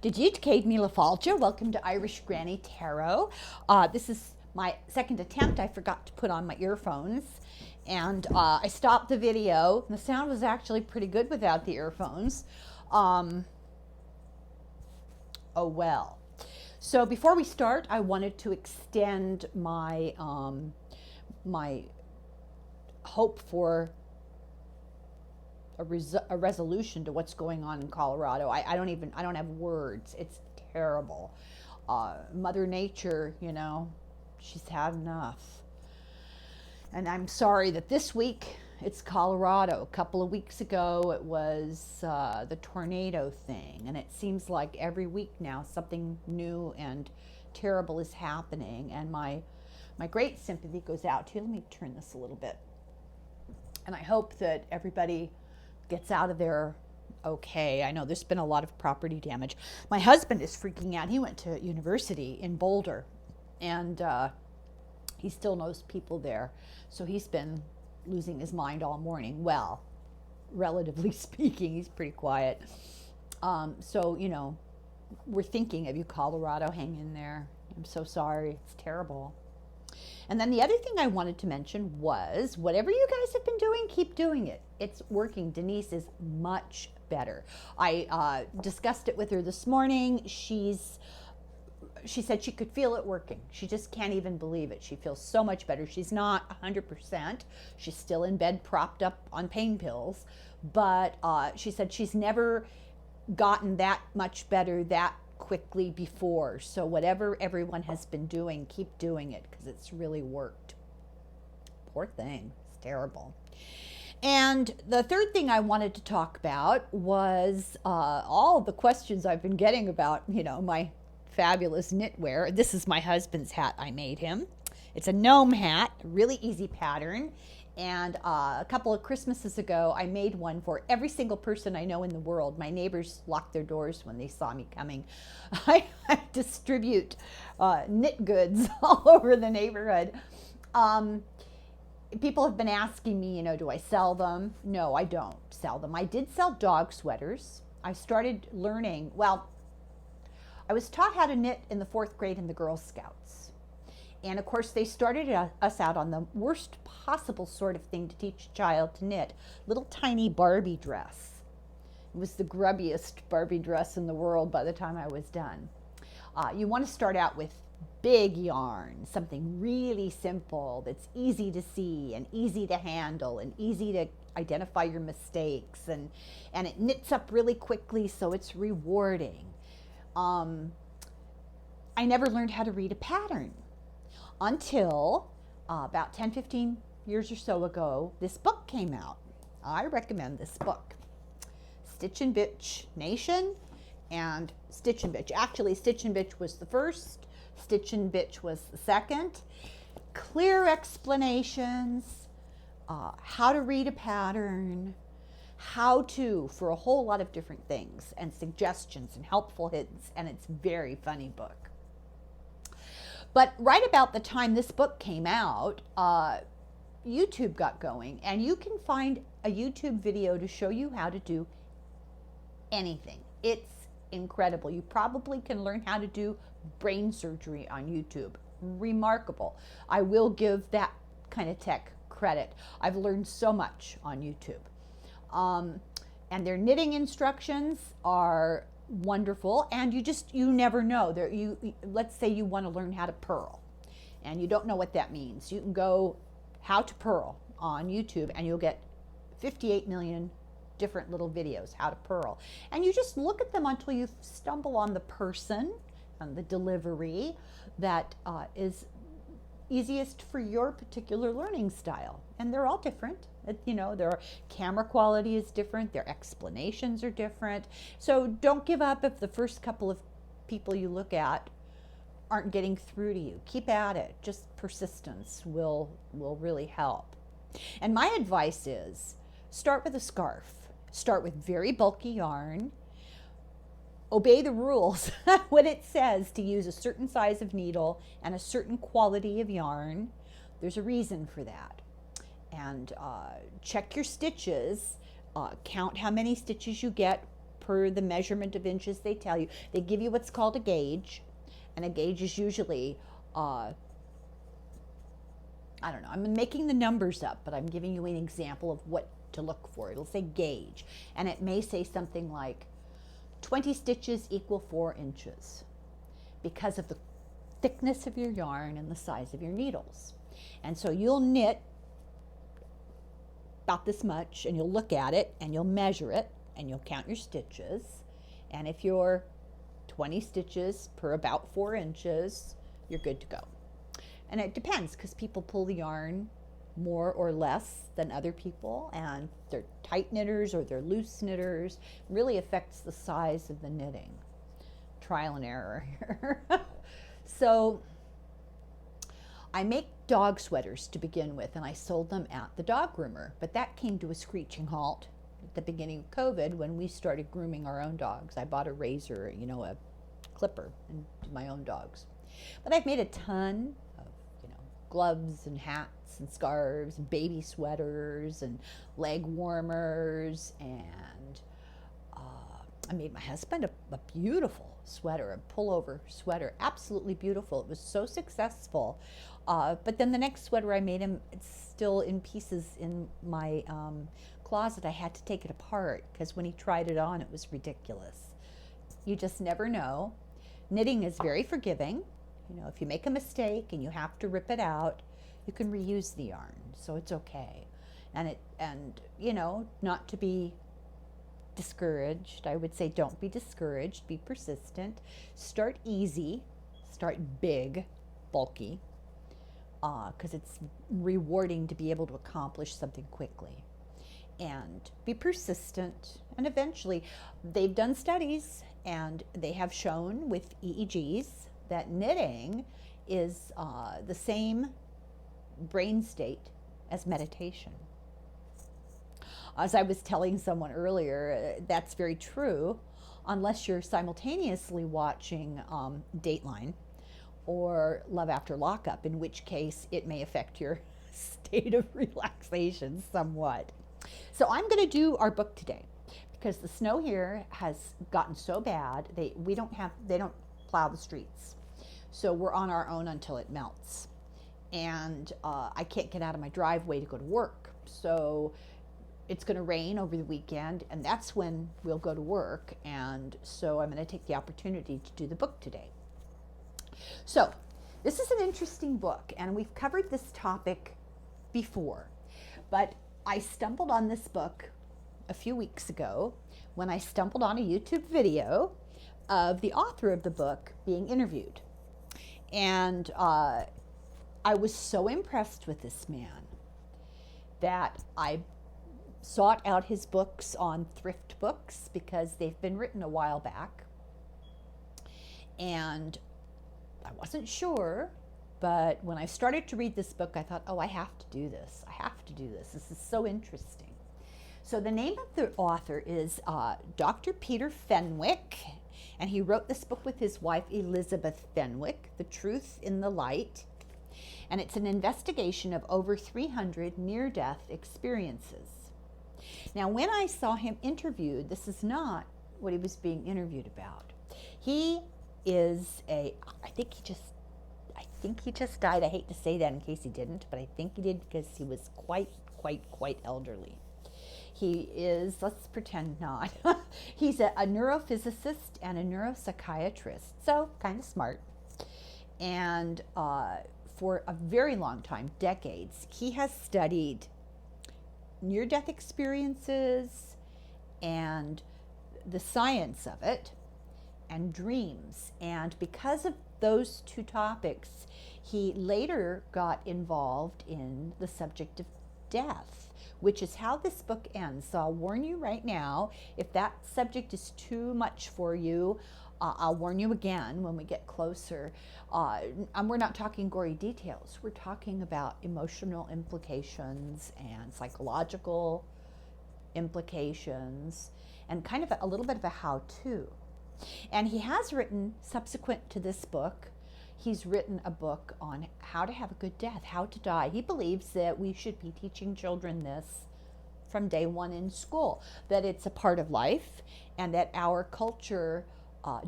Digit Mila Falcha. Welcome to Irish Granny Tarot. This is my second attempt. I forgot to put on my earphones, and I stopped the video. The sound was actually pretty good without the earphones. Oh well. So before we start, I wanted to extend my my hope for a resolution to what's going on in Colorado. I don't have words. It's terrible. Mother Nature, she's had enough. And I'm sorry that this week it's Colorado. A couple of weeks ago it was the tornado thing, and it seems like every week now something new and terrible is happening. And my great sympathy goes out to, let me turn this a little bit. And I hope that everybody gets out of there okay. I know there's been a lot of property damage. My husband is freaking out. He went to university in Boulder, and he still knows people there. So he's been losing his mind all morning. Well, relatively speaking, he's pretty quiet. So, we're thinking of you, Colorado. Hang in there. I'm so sorry. It's terrible. And then the other thing I wanted to mention was, whatever you guys have been doing, keep doing it. It's working. Denise is much better. I discussed it with her this morning. She said she could feel it working. She just can't even believe it. She feels so much better. She's not 100%. She's still in bed propped up on pain pills. But she said she's never gotten that much better that quickly before. So whatever everyone has been doing, keep doing it, because it's really worked. Poor thing. It's terrible. And the third thing I wanted to talk about was all the questions I've been getting about, my fabulous knitwear. This is my husband's hat. I made him. It's a gnome hat, really easy pattern. And a couple of Christmases ago, I made one for every single person I know in the world. My neighbors locked their doors when they saw me coming. I distribute knit goods all over the neighborhood. People have been asking me, do I sell them? No, I don't sell them. I did sell dog sweaters. I started learning, I was taught how to knit in the 4th grade in the Girl Scouts. And of course, they started us out on the worst possible sort of thing to teach a child to knit, little tiny Barbie dress. It was the grubbiest Barbie dress in the world by the time I was done. You want to start out with big yarn, something really simple that's easy to see and easy to handle and easy to identify your mistakes, and it knits up really quickly, so it's rewarding. I never learned how to read a pattern until about 10, 15 years or so ago, this book came out. I recommend this book, Stitch and Bitch Nation and Stitch and Bitch. Actually, Stitch and Bitch was the first, Stitch and Bitch was the second. Clear explanations, how to read a pattern, how to for a whole lot of different things, and suggestions and helpful hints, and it's a very funny book. But right about the time this book came out, YouTube got going, and you can find a YouTube video to show you how to do anything. It's incredible. You probably can learn how to do brain surgery on YouTube. Remarkable. I will give that kind of tech credit. I've learned so much on YouTube. And their knitting instructions are wonderful, and you never know. Let's say you want to learn how to purl, and you don't know what that means. You can go how to purl on YouTube, and you'll get 58 million different little videos how to purl, and you just look at them until you stumble on the person and the delivery that is easiest for your particular learning style. And they're all different. Their camera quality is different, their explanations are different. So don't give up if the first couple of people you look at aren't getting through to you. Keep at it. Just persistence will really help. And my advice is, start with a scarf. Start with very bulky yarn. Obey the rules when it says to use a certain size of needle and a certain quality of yarn. There's a reason for that. And check your stitches, count how many stitches you get per the measurement of inches they tell you. They give you what's called a gauge, and a gauge is usually, I don't know, I'm making the numbers up, but I'm giving you an example of what to look for. It'll say gauge, and it may say something like 20 stitches equal 4 inches because of the thickness of your yarn and the size of your needles. And so you'll knit about this much, and you'll look at it and you'll measure it and you'll count your stitches. And if you're 20 stitches per about 4 inches, you're good to go. And it depends, because people pull the yarn more or less than other people, and they're tight knitters or they're loose knitters. It really affects the size of the knitting. Trial and error here. So I make dog sweaters to begin with, and I sold them at the dog groomer, but that came to a screeching halt at the beginning of COVID when we started grooming our own dogs. I bought a razor, you know, a clipper, and did my own dogs. But I've made a ton of, you know, gloves and hats and scarves and baby sweaters and leg warmers, and I made my husband a beautiful sweater, a pullover sweater, absolutely beautiful. It was so successful. But then the next sweater I made him, it's still in pieces in my closet. I had to take it apart because when he tried it on, it was ridiculous. You just never know. Knitting is very forgiving. You know, if you make a mistake and you have to rip it out, you can reuse the yarn, so it's okay. And you know, not to be discouraged. I would say don't be discouraged, be persistent. Start easy, start big, bulky, because it's rewarding to be able to accomplish something quickly. And be persistent, and eventually, they've done studies and they have shown with EEGs that knitting is the same brain state as meditation. As I was telling someone earlier, that's very true, unless you're simultaneously watching Dateline or Love After Lockup, in which case it may affect your state of relaxation somewhat. So I'm going to do our book today because the snow here has gotten so bad. They don't plow the streets, so we're on our own until it melts, and I can't get out of my driveway to go to work. So it's going to rain over the weekend, and that's when we'll go to work. And so I'm going to take the opportunity to do the book today. So this is an interesting book, and we've covered this topic before, but I stumbled on this book a few weeks ago when I stumbled on a YouTube video of the author of the book being interviewed. And I was so impressed with this man that I sought out his books on Thrift Books because they've been written a while back. And I wasn't sure, but when I started to read this book, I thought, oh, I have to do this. I have to do this. This is so interesting. So the name of the author is Dr. Peter Fenwick, and he wrote this book with his wife, Elizabeth Fenwick, The Truth in the Light. And it's an investigation of over 300 near-death experiences. Now, when I saw him interviewed, this is not what he was being interviewed about. He is I think he just died. I hate to say that in case he didn't, but I think he did because he was quite elderly. He is, let's pretend not. He's a neurophysicist and a neuropsychiatrist, so kind of smart. And for a very long time, decades, he has studied near-death experiences and the science of it and dreams. And because of those two topics, he later got involved in the subject of death, which is how this book ends. So I'll warn you right now, if that subject is too much for you, I'll warn you again when we get closer. And we're not talking gory details. We're talking about emotional implications and psychological implications and kind of a little bit of a how-to. And he has written, subsequent to this book, he's written a book on how to have a good death, how to die. He believes that we should be teaching children this from day one in school, that it's a part of life, and that our culture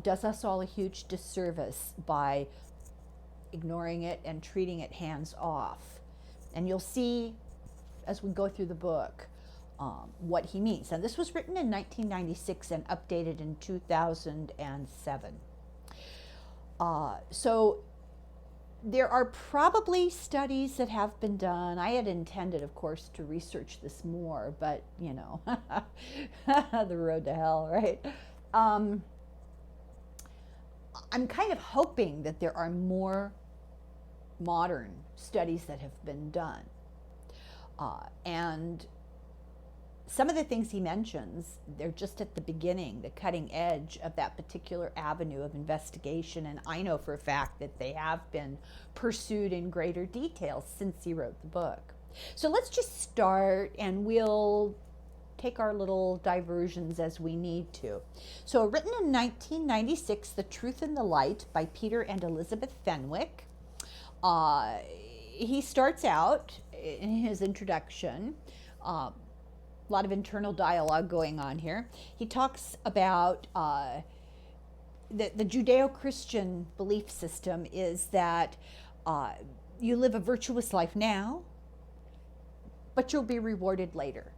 does us all a huge disservice by ignoring it and treating it hands off. And you'll see as we go through the book what he means. Now, this was written in 1996 and updated in 2007. So there are probably studies that have been done. I had intended, of course, to research this more, but, you know, the road to hell, right? I'm kind of hoping that there are more modern studies that have been done. And some of the things he mentions, they're just at the beginning, the cutting edge of that particular avenue of investigation. And I know for a fact that they have been pursued in greater detail since he wrote the book. So let's just start, and we'll take our little diversions as we need to. So written in 1996, The Truth and the Light by Peter and Elizabeth Fenwick. He starts out in his introduction, a lot of internal dialogue going on here. He talks about the Judeo-Christian belief system is that you live a virtuous life now, but you'll be rewarded later,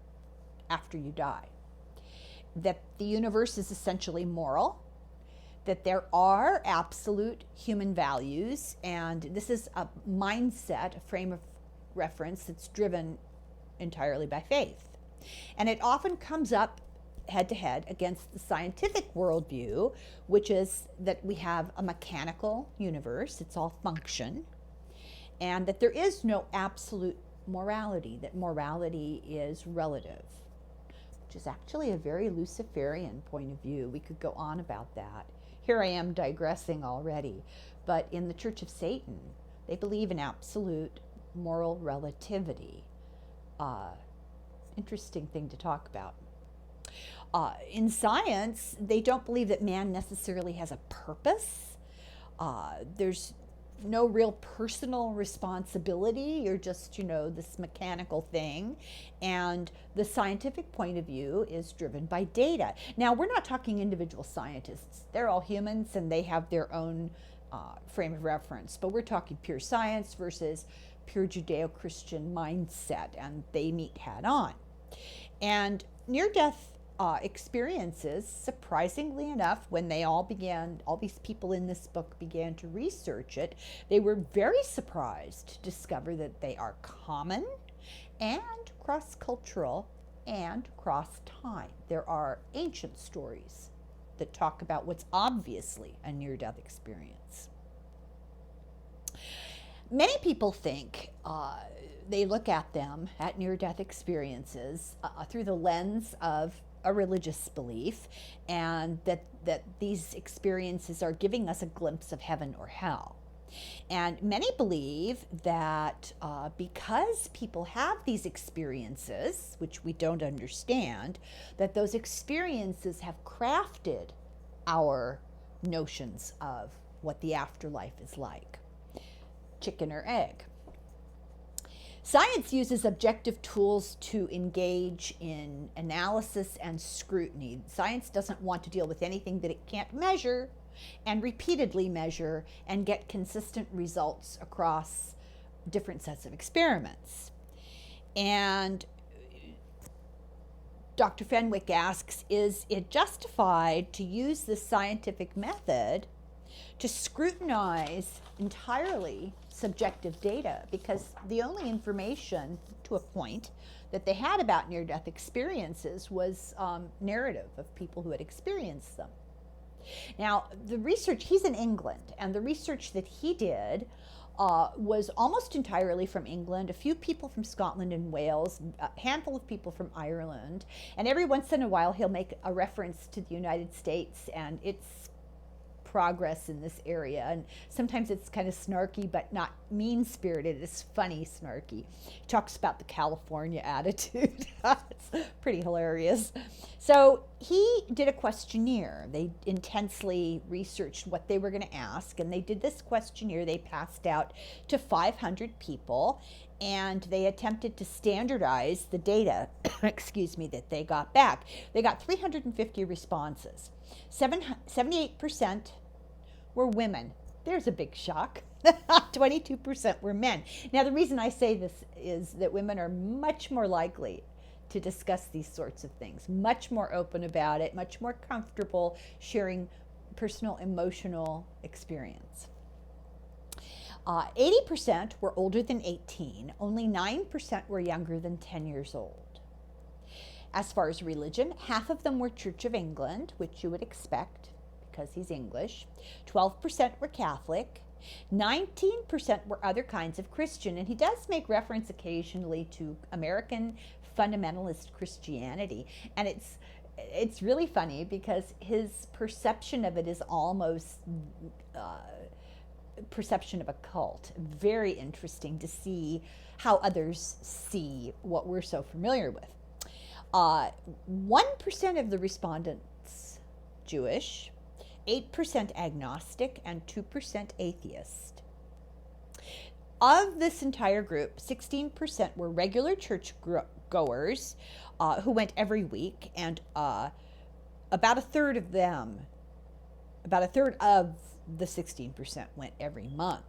after you die. That the universe is essentially moral, that there are absolute human values, and this is a mindset, a frame of reference that's driven entirely by faith. And it often comes up head to head against the scientific worldview, which is that we have a mechanical universe, it's all function, and that there is no absolute morality, that morality is relative, which is actually a very Luciferian point of view. We could go on about that. Here I am digressing already, but in the Church of Satan, they believe in absolute moral relativity. Interesting thing to talk about. In science, they don't believe that man necessarily has a purpose. There's no real personal responsibility. You're just, this mechanical thing. And the scientific point of view is driven by data. Now, we're not talking individual scientists. They're all humans and they have their own frame of reference. But we're talking pure science versus pure Judeo-Christian mindset, and they meet head on. And near-death experiences, surprisingly enough, when all these people in this book began to research it, they were very surprised to discover that they are common and cross-cultural and cross-time. There are ancient stories that talk about what's obviously a near-death experience. Many people think they look at them, at near-death experiences, through the lens of a religious belief, and that these experiences are giving us a glimpse of heaven or hell. And many believe that because people have these experiences, which we don't understand, that those experiences have crafted our notions of what the afterlife is like. Chicken or egg. Science uses objective tools to engage in analysis and scrutiny. Science doesn't want to deal with anything that it can't measure and repeatedly measure and get consistent results across different sets of experiments. And Dr. Fenwick asks, is it justified to use this scientific method to scrutinize entirely subjective data? Because the only information, to a point, that they had about near-death experiences was narrative of people who had experienced them. Now, the research, he's in England, and the research that he did was almost entirely from England, a few people from Scotland and Wales, a handful of people from Ireland, and every once in a while he'll make a reference to the United States and its progress in this area. And sometimes it's kind of snarky, but not mean-spirited. It's funny snarky. He talks about the California attitude. It's pretty hilarious. So he did a questionnaire. They intensely researched what they were going to ask, and they did this questionnaire. They passed out to 500 people, and they attempted to standardize the data, that they got back. They got 350 responses. 78% were women. There's a big shock. 22% were men. Now, the reason I say this is that women are much more likely to discuss these sorts of things, much more open about it, much more comfortable sharing personal emotional experience. 80% were older than 18. Only 9% were younger than 10 years old. As far as religion, half of them were Church of England, which you would expect because he's English. 12% were Catholic. 19% were other kinds of Christian, and he does make reference occasionally to American fundamentalist Christianity, and it's really funny because his perception of it is almost perception of a cult. Very interesting to see how others see what we're so familiar with. 1% of the respondents Jewish, 8% agnostic, and 2% atheist. Of this entire group, 16% were regular church goers who went every week, and about a third of the 16% went every month.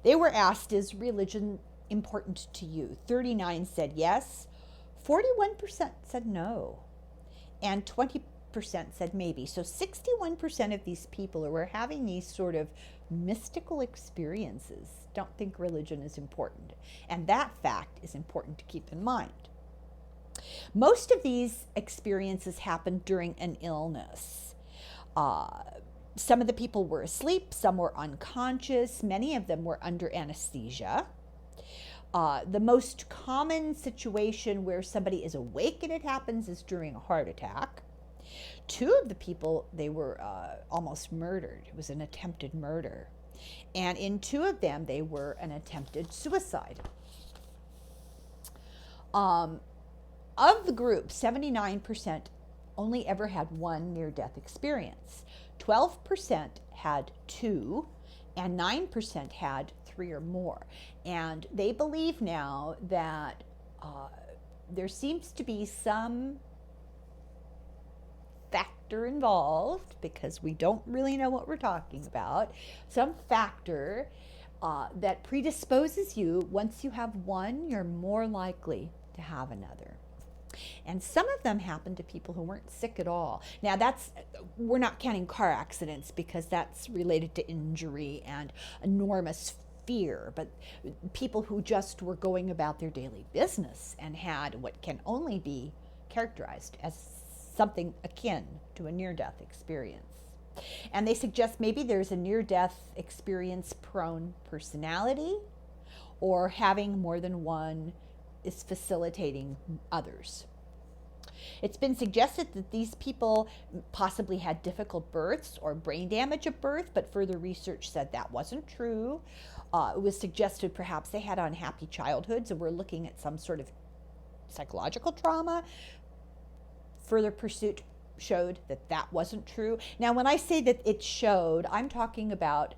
They were asked, is religion important to you? 39 said yes, 41% said no, and 20% said maybe. So 61% of these people who are having these sort of mystical experiences don't think religion is important. And that fact is important to keep in mind. Most of these experiences happened during an illness. Some of the people were asleep, some were unconscious, many of them were under anesthesia. The most common situation where somebody is awake and it happens is during a heart attack. 2 of the people, they were almost murdered. It was an attempted murder. And in 2 of them, they were an attempted suicide. Of the group, 79% only ever had one near-death experience. 12% had 2, and 9% had 3 or more. And they believe now that there seems to be some factor involved, because we don't really know what we're talking about, some factor that predisposes you. Once you have one, you're more likely to have another. And some of them happen to people who weren't sick at all. Now, we're not counting car accidents because that's related to injury and enormous fear, but people who just were going about their daily business and had what can only be characterized as something akin to a near-death experience. And they suggest maybe there's a near-death experience-prone personality, or having more than one is facilitating others. It's been suggested that these people possibly had difficult births or brain damage at birth, but further research said that wasn't true. It was suggested perhaps they had unhappy childhoods and were looking at some sort of psychological trauma. Further pursuit showed that that wasn't true. Now, when I say that it showed, I'm talking about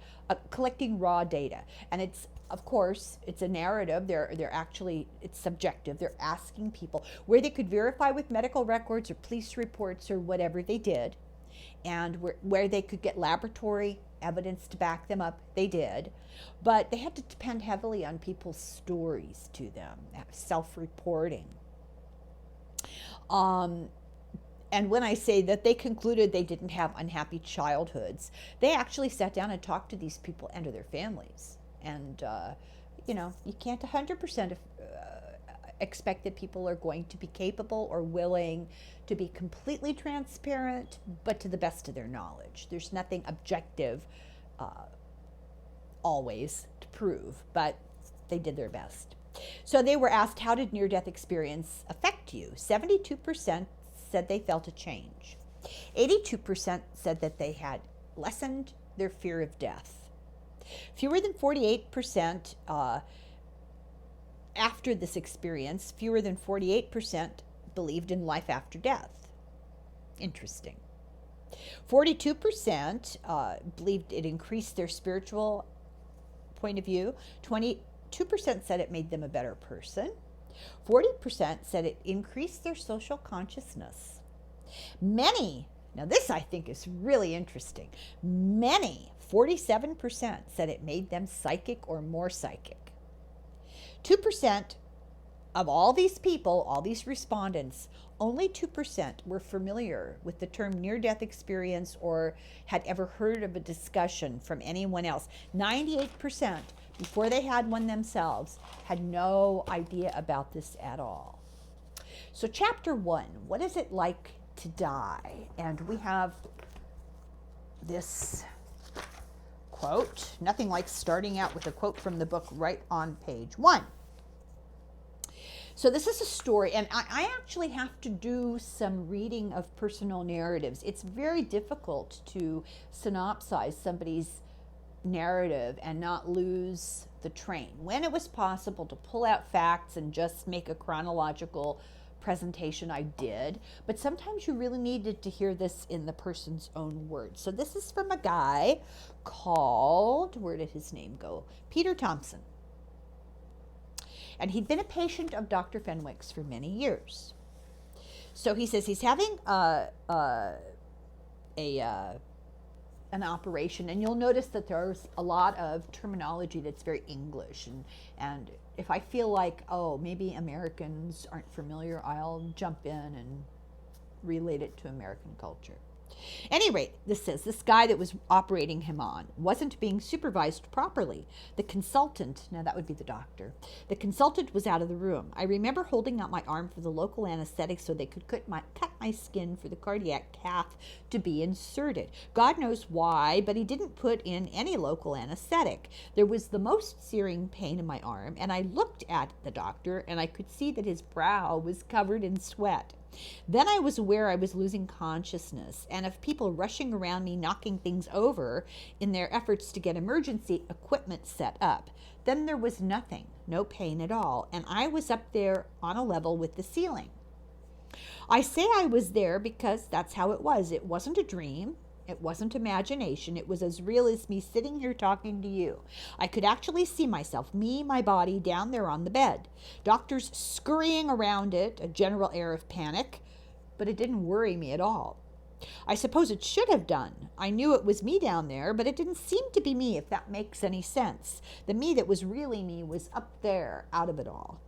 collecting raw data, and it's, of course, it's a narrative. They're actually, it's subjective. They're asking people where they could verify with medical records or police reports or whatever they did, and where they could get laboratory evidence to back them up, they did. But they had to depend heavily on people's stories to them, self-reporting. And when I say that they concluded they didn't have unhappy childhoods, they actually sat down and talked to these people and to their families. And, you can't 100% expect that people are going to be capable or willing to be completely transparent, but to the best of their knowledge. There's nothing objective always to prove, but they did their best. So they were asked, how did near-death experience affect you? 72% said they felt a change. 82% said that they had lessened their fear of death. Fewer than 48% after this experience, fewer than 48% believed in life after death. Interesting. 42% believed it increased their spiritual point of view. 20% 2% said it made them a better person. 40% said it increased their social consciousness. Many, now this I think is really interesting, many, 47% said it made them psychic or more psychic. 2% of all these people, all these respondents, only 2% were familiar with the term near-death experience or had ever heard of a discussion from anyone else. 98%, before they had one themselves, had no idea about this at all. So chapter 1, what is it like to die? And we have this quote, nothing like starting out with a quote from the book right on page 1. So this is a story, and I actually have to do some reading of personal narratives. It's very difficult to synopsize somebody's narrative and not lose the train. When it was possible to pull out facts and just make a chronological presentation, I did, but sometimes you really needed to hear this in the person's own words. So this is from a guy called, where did his name go? Peter Thompson. And he'd been a patient of Dr. Fenwick's for many years. So he says he's having an operation, and you'll notice that there's a lot of terminology that's very English. And if I feel like, oh, maybe Americans aren't familiar, I'll jump in and relate it to American culture. Any rate, this says this guy that was operating him on wasn't being supervised properly. The consultant, now that would be the doctor, the consultant was out of the room. I remember holding out my arm for the local anesthetic so they could cut my skin for the cardiac cath to be inserted. God knows why, but he didn't put in any local anesthetic. There was the most searing pain in my arm, and I looked at the doctor, and I could see that his brow was covered in sweat. Then I was aware I was losing consciousness, and of people rushing around me, knocking things over in their efforts to get emergency equipment set up. Then there was nothing, no pain at all, and I was up there on a level with the ceiling. I say I was there because that's how it was. It wasn't a dream. It wasn't imagination. It was as real as me sitting here talking to you. I could actually see myself, me, my body, down there on the bed. Doctors scurrying around it, a general air of panic, but it didn't worry me at all. I suppose it should have done. I knew it was me down there, but it didn't seem to be me, if that makes any sense. The me that was really me was up there, out of it all.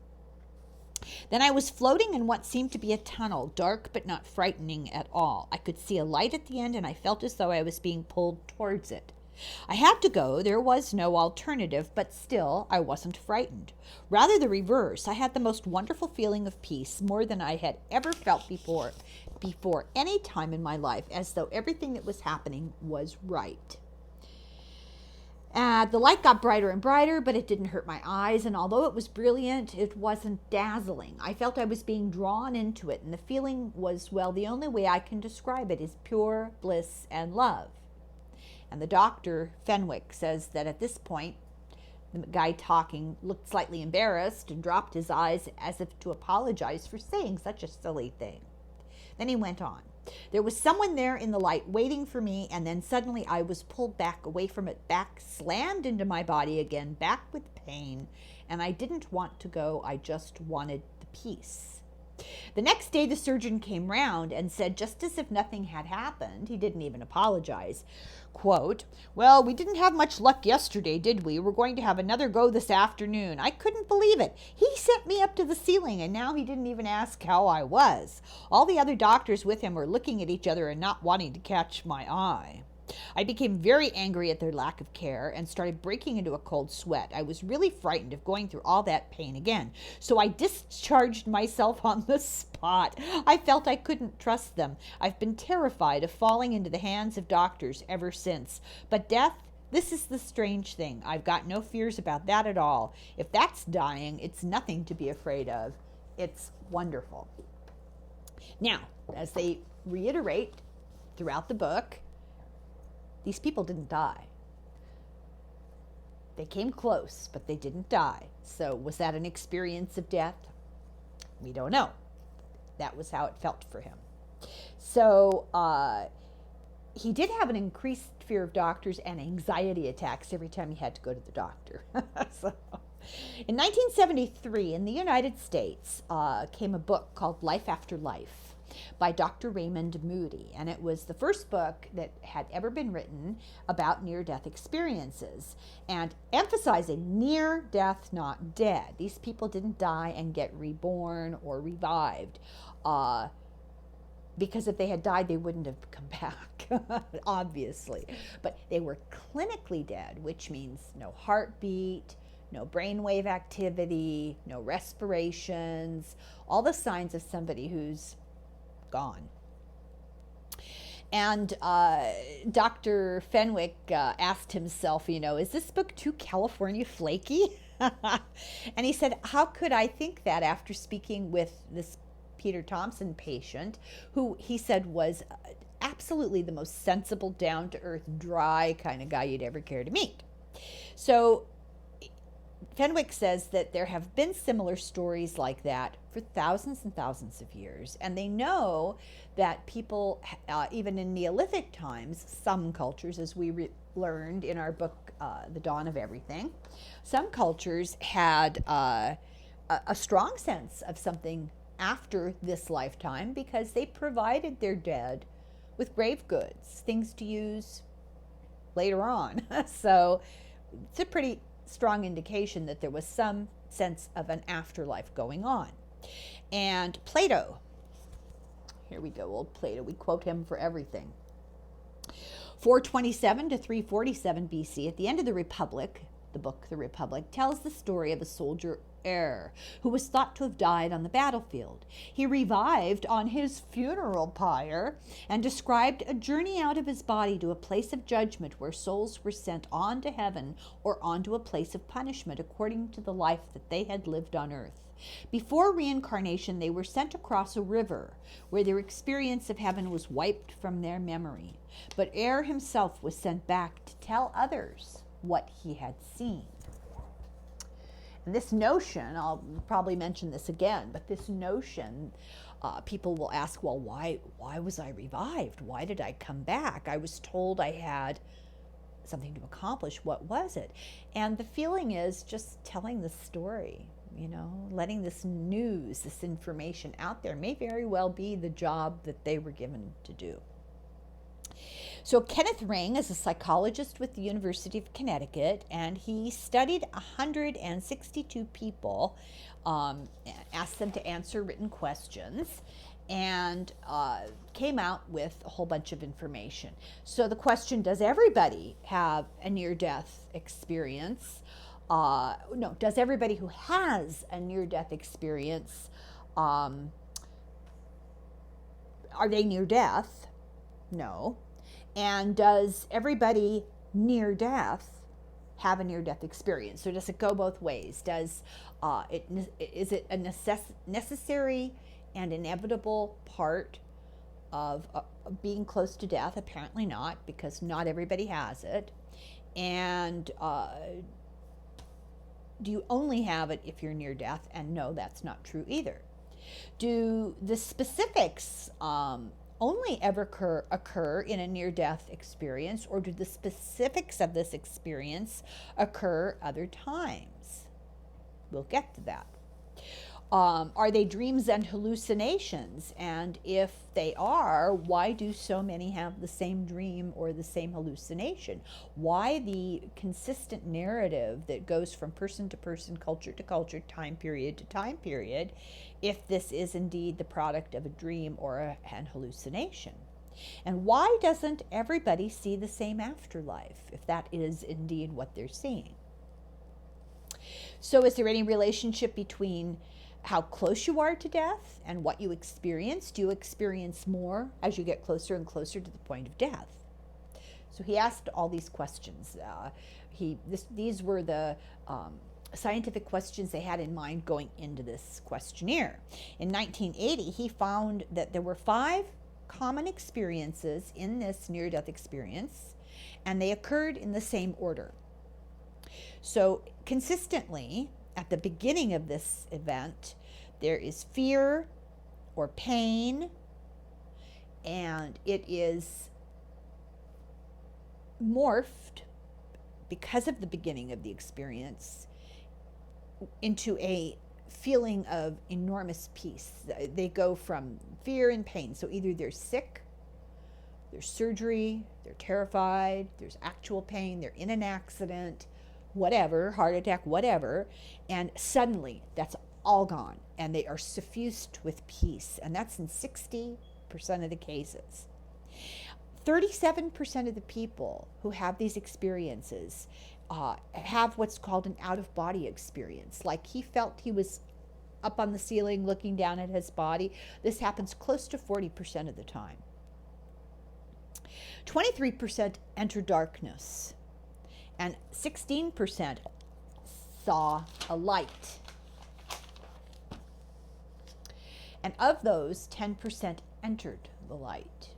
Then I was floating in what seemed to be a tunnel, dark but not frightening at all. I could see a light at the end, and I felt as though I was being pulled towards it. I had to go. There was no alternative, but still I wasn't frightened. Rather the reverse. I had the most wonderful feeling of peace, more than I had ever felt before any time in my life, as though everything that was happening was right. The light got brighter and brighter, but it didn't hurt my eyes, and although it was brilliant, it wasn't dazzling. I felt I was being drawn into it, and the feeling was, well, the only way I can describe it is pure bliss and love. And the doctor, Fenwick, says that at this point, the guy talking looked slightly embarrassed and dropped his eyes as if to apologize for saying such a silly thing. Then he went on. There was someone there in the light waiting for me, and then suddenly I was pulled back, away from it, back, slammed into my body again, back with pain, and I didn't want to go. I just wanted the peace. The next day the surgeon came round and said, just as if nothing had happened, he didn't even apologize, quote, well, we didn't have much luck yesterday, did we? We're going to have another go this afternoon. I couldn't believe it. He sent me up to the ceiling, and now he didn't even ask how I was. All the other doctors with him were looking at each other and not wanting to catch my eye. I became very angry at their lack of care and started breaking into a cold sweat. I was really frightened of going through all that pain again, so I discharged myself on the spot. I felt I couldn't trust them. I've been terrified of falling into the hands of doctors ever since. But death, this is the strange thing. I've got no fears about that at all. If that's dying, it's nothing to be afraid of. It's wonderful. Now, as they reiterate throughout the book, these people didn't die. They came close, but they didn't die. So was that an experience of death? We don't know. That was how it felt for him. So he did have an increased fear of doctors and anxiety attacks every time he had to go to the doctor. So In 1973, in the United States, came a book called Life After Life by Dr. Raymond Moody, and it was the first book that had ever been written about near-death experiences, and emphasizing near death, not dead. These people didn't die and get reborn or revived, because if they had died, they wouldn't have come back, obviously. But they were clinically dead, which means no heartbeat, no brainwave activity, no respirations, all the signs of somebody who's gone. And Dr. Fenwick asked himself, is this book too California flaky? And he said, how could I think that after speaking with this Peter Thompson patient, who he said was absolutely the most sensible, down-to-earth, dry kind of guy you'd ever care to meet. So Fenwick says that there have been similar stories like that for thousands and thousands of years, and they know that people, even in Neolithic times, some cultures, as we learned in our book, The Dawn of Everything, some cultures had a strong sense of something after this lifetime because they provided their dead with grave goods, things to use later on. So it's a pretty strong indication that there was some sense of an afterlife going on. And Plato, here we go, old Plato, we quote him for everything. 427 to 347 BC, at the end of the Republic, the book The Republic tells the story of a soldier who was thought to have died on the battlefield. He revived on his funeral pyre and described a journey out of his body to a place of judgment where souls were sent on to heaven or on to a place of punishment according to the life that they had lived on earth. Before reincarnation, they were sent across a river where their experience of heaven was wiped from their memory. But himself was sent back to tell others what he had seen. And this notion, I'll probably mention this again, but this notion, people will ask, well, why was I revived? Why did I come back? I was told I had something to accomplish. What was it? And the feeling is just telling the story, letting this news, this information out there may very well be the job that they were given to do. So Kenneth Ring is a psychologist with the University of Connecticut, and he studied 162 people, asked them to answer written questions, and came out with a whole bunch of information. So the question, does everybody have a near-death experience? No, does everybody who has a near-death experience, are they near death? No. And does everybody near death have a near-death experience? So does it go both ways? Is it a necessary and inevitable part of being close to death? Apparently not, because not everybody has it. And do you only have it if you're near death? And no, that's not true either. Do the specifics only ever occur in a near-death experience, or do the specifics of this experience occur other times? We'll get to that. Are they dreams and hallucinations? And if they are, why do so many have the same dream or the same hallucination? Why the consistent narrative that goes from person to person, culture to culture, time period to time period, if this is indeed the product of a dream or an hallucination? And why doesn't everybody see the same afterlife, if that is indeed what they're seeing? So is there any relationship between how close you are to death and what you experience? Do you experience more as you get closer and closer to the point of death? So he asked all these questions. These were the scientific questions they had in mind going into this questionnaire. In 1980, he found that there were 5 common experiences in this near-death experience, and they occurred in the same order. So consistently, at the beginning of this event, there is fear or pain, and it is morphed because of the beginning of the experience into a feeling of enormous peace. They go from fear and pain. So either they're sick, there's surgery, they're terrified, there's actual pain, they're in an accident, whatever, heart attack, whatever, and suddenly that's all gone and they are suffused with peace. And that's in 60% of the cases. 37% of the people who have these experiences have what's called an out-of-body experience. Like he felt he was up on the ceiling looking down at his body. This happens close to 40% of the time. 23% enter darkness, and 16% saw a light. And of those, 10% entered the light.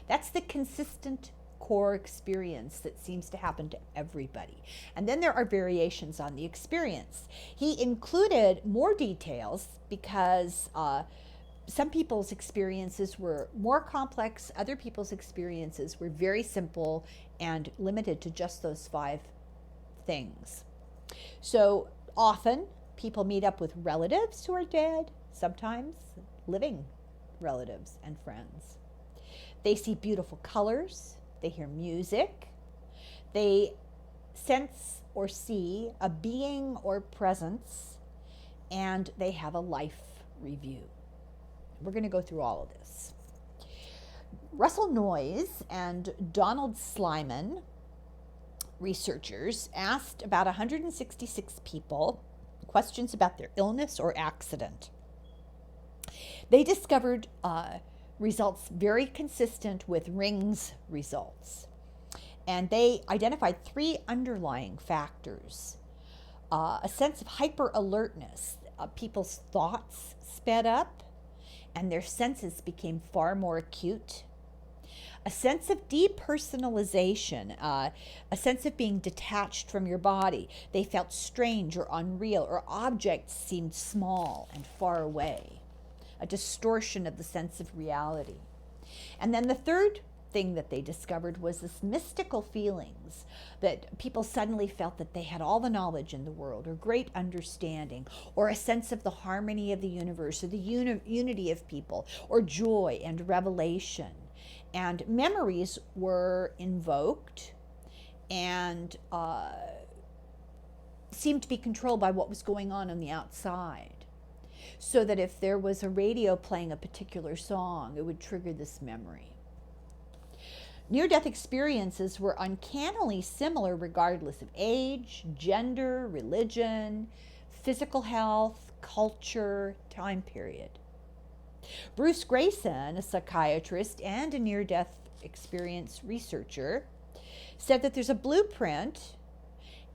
That's the consistent core experience that seems to happen to everybody. And then there are variations on the experience. He included more details because some people's experiences were more complex. Other people's experiences were very simple and limited to just those 5 things. So often people meet up with relatives who are dead, sometimes living relatives and friends. They see beautiful colors, they hear music, they sense or see a being or presence, and they have a life review. We're going to go through all of this. Russell Noyes and Donald Slyman, researchers, asked about 166 people questions about their illness or accident. They discovered results very consistent with Ring's results. And they identified 3 underlying factors. A sense of hyper alertness. People's thoughts sped up and their senses became far more acute. A sense of depersonalization, a sense of being detached from your body. They felt strange or unreal, or objects seemed small and far away. A distortion of the sense of reality. And then the third thing that they discovered was this mystical feelings, that people suddenly felt that they had all the knowledge in the world, or great understanding, or a sense of the harmony of the universe, or the unity of people, or joy and revelation. And memories were invoked and seemed to be controlled by what was going on the outside. So that if there was a radio playing a particular song, it would trigger this memory. Near-death experiences were uncannily similar regardless of age, gender, religion, physical health, culture, time period. Bruce Grayson, a psychiatrist and a near-death experience researcher, said that there's a blueprint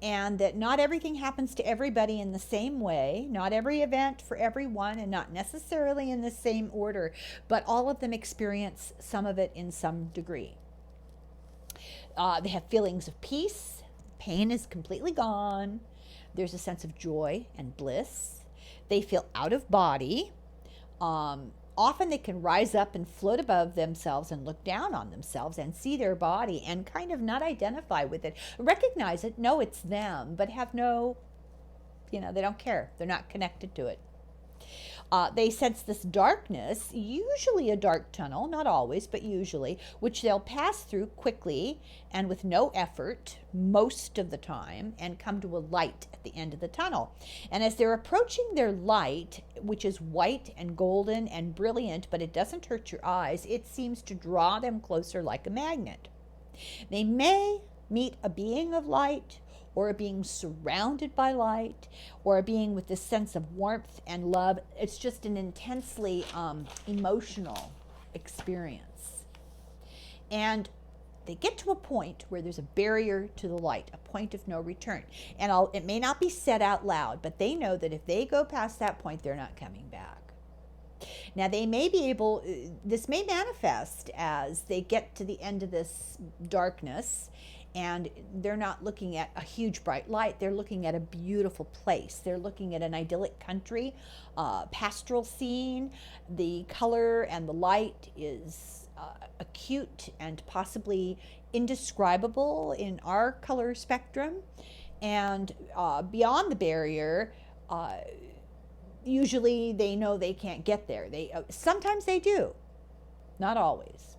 and that not everything happens to everybody in the same way, not every event for everyone, and not necessarily in the same order, but all of them experience some of it in some degree. They have feelings of peace, pain is completely gone, there's a sense of joy and bliss, they feel out of body. Often they can rise up and float above themselves and look down on themselves and see their body and kind of not identify with it, recognize it, know it's them, but have no, they don't care. They're not connected to it. They sense this darkness, usually a dark tunnel, not always, but usually, which they'll pass through quickly and with no effort most of the time and come to a light at the end of the tunnel. And as they're approaching their light, which is white and golden and brilliant, but it doesn't hurt your eyes, it seems to draw them closer like a magnet. They may meet a being of light, or a being surrounded by light, or a being with this sense of warmth and love. It's just an intensely emotional experience. And they get to a point where there's a barrier to the light, a point of no return. And it may not be said out loud, but they know that if they go past that point, they're not coming back. Now, they may be able, this may manifest as they get to the end of this darkness, and they're not looking at a huge bright light. They're looking at a beautiful place. They're looking at an idyllic country, pastoral scene. The color and the light is acute and possibly indescribable in our color spectrum. And beyond the barrier, usually they know they can't get there. Sometimes they do, not always.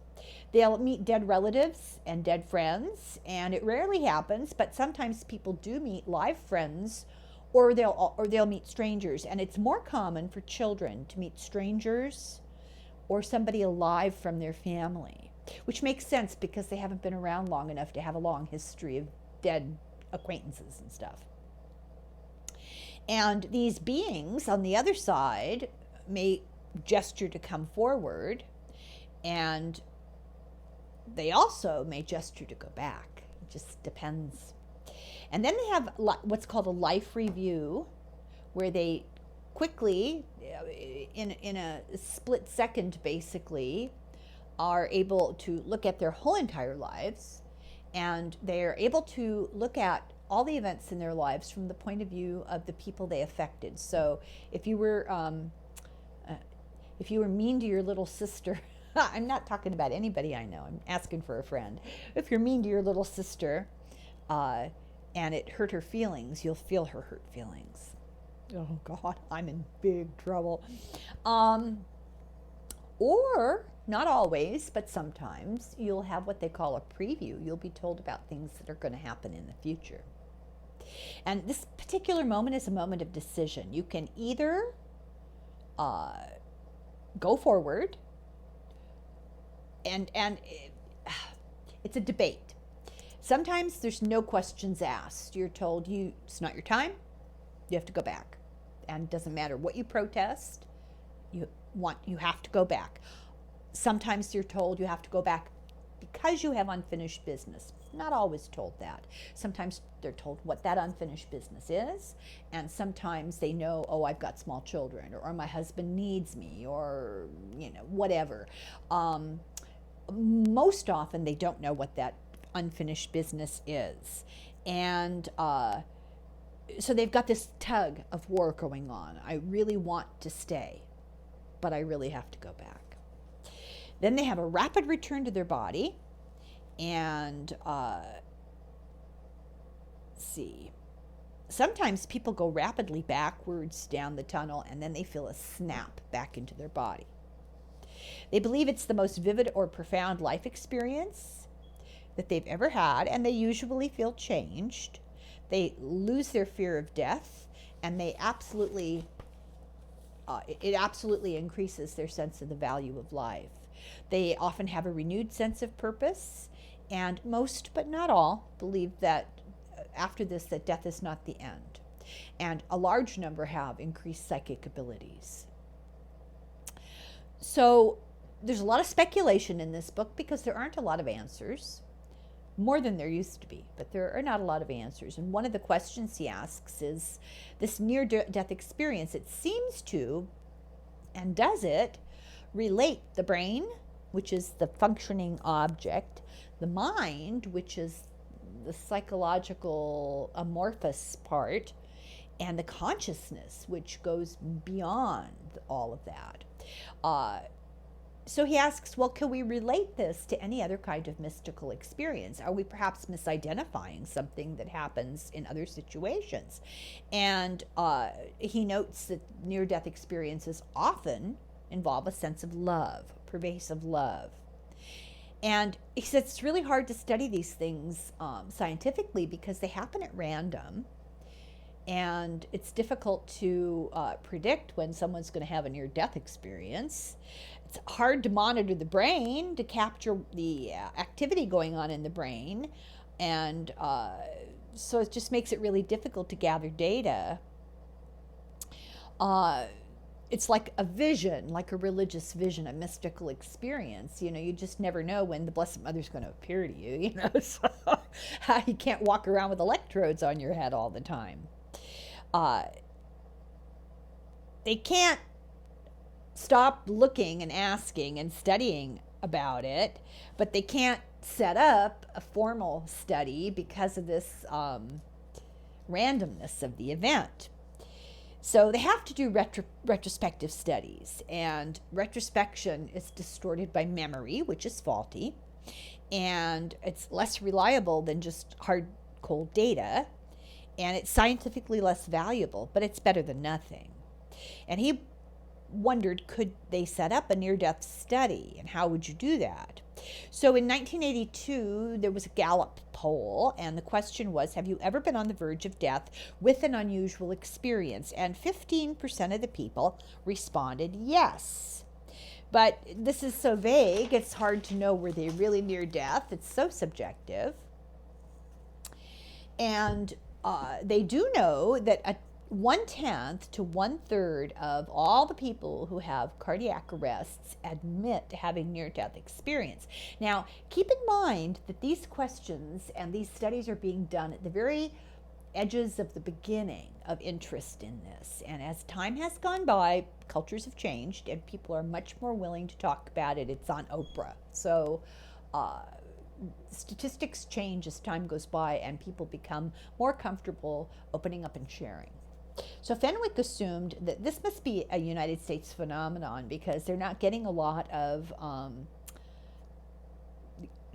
They'll meet dead relatives and dead friends, and it rarely happens, but sometimes people do meet live friends, or they'll meet strangers. And it's more common for children to meet strangers or somebody alive from their family, which makes sense because they haven't been around long enough to have a long history of dead acquaintances and stuff. And these beings on the other side may gesture to come forward, and they also may gesture to go back. It just depends. And then they have what's called a life review, where they quickly, in a split second basically, are able to look at their whole entire lives, and they're able to look at all the events in their lives from the point of view of the people they affected. So if you were mean to your little sister, I'm not talking about anybody I know, I'm asking for a friend. If you're mean to your little sister and it hurt her feelings, you'll feel her hurt feelings. Oh God, I'm in big trouble. Or, not always, but sometimes, you'll have what they call a preview. You'll be told about things that are going to happen in the future. And this particular moment is a moment of decision. You can either go forward, and it's a debate. Sometimes there's no questions asked. You're told it's not your time, you have to go back. And it doesn't matter what you protest, you have to go back. Sometimes you're told you have to go back because you have unfinished business. Not always told that. Sometimes they're told what that unfinished business is, and sometimes they know, oh, I've got small children, or my husband needs me, or whatever. Most often they don't know what that unfinished business is, and so they've got this tug of war going on. I really want to stay, but I really have to go back. Then they have a rapid return to their body, and sometimes people go rapidly backwards down the tunnel, and then they feel a snap back into their body. They believe it's the most vivid or profound life experience that they've ever had, and they usually feel changed. They lose their fear of death, and they absolutely increases their sense of the value of life. They often have a renewed sense of purpose, and most, but not all, believe that after this, that death is not the end. And a large number have increased psychic abilities. So there's a lot of speculation in this book because there aren't a lot of answers, more than there used to be, but there are not a lot of answers. And one of the questions he asks is this near-death experience. It seems to, and does it, relate the brain, which is the functioning object, the mind, which is the psychological amorphous part, and the consciousness, which goes beyond all of that. So he asks, well, can we relate this to any other kind of mystical experience? Are we perhaps misidentifying something that happens in other situations? And he notes that near-death experiences often involve a sense of love, pervasive love. And he says it's really hard to study these things scientifically because they happen at random, and it's difficult to predict when someone's going to have a near-death experience. It's hard to monitor the brain to capture the activity going on in the brain, and so it just makes it really difficult to gather data. It's like a vision, like a religious vision, a mystical experience. You just never know when the Blessed Mother's going to appear to you, so you can't walk around with electrodes on your head all the time. They can't stop looking and asking and studying about it, but they can't set up a formal study because of this randomness of the event. So they have to do retrospective studies, and retrospection is distorted by memory, which is faulty, and it's less reliable than just hard, cold data. and it's scientifically less valuable, but it's better than nothing. And he wondered, could they set up a near-death study, and how would you do that? So in 1982, there was a Gallup poll, and the question was, have you ever been on the verge of death with an unusual experience? And 15% of the people responded yes. But this is so vague, it's hard to know, were they really near death? It's so subjective. And they do know that 1/10 to 1/3 of all the people who have cardiac arrests admit to having near-death experience. Now, keep in mind that these questions and these studies are being done at the very edges of the beginning of interest in this. And as time has gone by, cultures have changed and people are much more willing to talk about it. It's on Oprah. So statistics change as time goes by and people become more comfortable opening up and sharing. So Fenwick assumed that this must be a United States phenomenon because they're not getting a lot of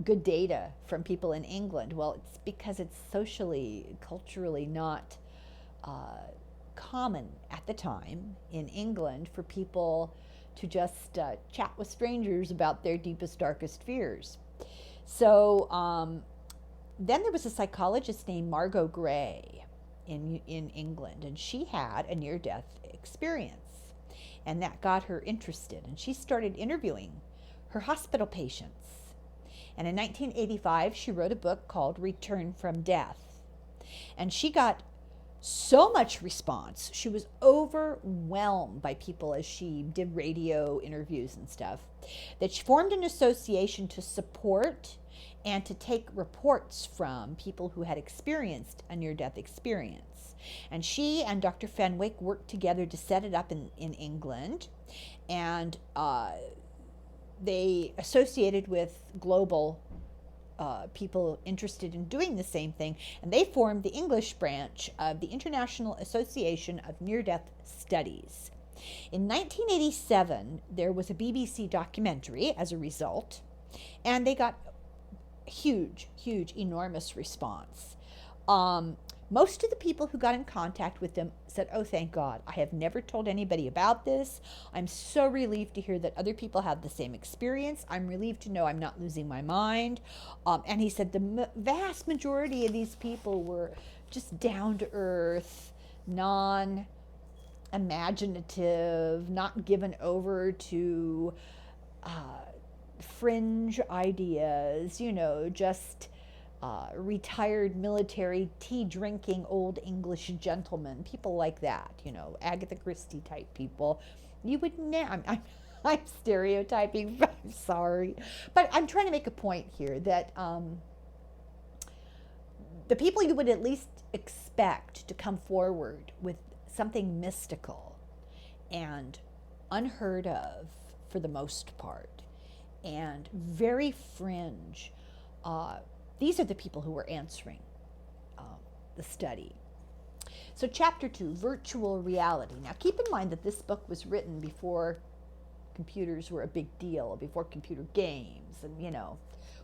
good data from people in England. Well, it's because it's socially, culturally not common at the time in England for people to just chat with strangers about their deepest, darkest fears. So then there was a psychologist named Margot Gray in England, and she had a near-death experience, and that got her interested, and she started interviewing her hospital patients. And in 1985, she wrote a book called Return from Death, and she got so much response. She was overwhelmed by people as she did radio interviews and stuff, that she formed an association to support and to take reports from people who had experienced a near-death experience. And she and Dr. Fenwick worked together to set it up in England, and they associated with global people interested in doing the same thing, and they formed the English branch of the International Association of Near-Death Studies. In 1987, there was a BBC documentary as a result, and they got huge, enormous response. Most of the people who got in contact with them said, oh, thank God, I have never told anybody about this. I'm so relieved to hear that other people have the same experience. I'm relieved to know I'm not losing my mind. And he said the vast majority of these people were just down to earth, non-imaginative, not given over to fringe ideas, just retired military tea-drinking old English gentlemen, people like that, Agatha Christie type people. You would I'm stereotyping, I'm sorry. But I'm trying to make a point here that the people you would at least expect to come forward with something mystical and unheard of for the most part, and very fringe, these are the people who were answering the study. So chapter 2, virtual reality. Now keep in mind that this book was written before computers were a big deal, before computer games, and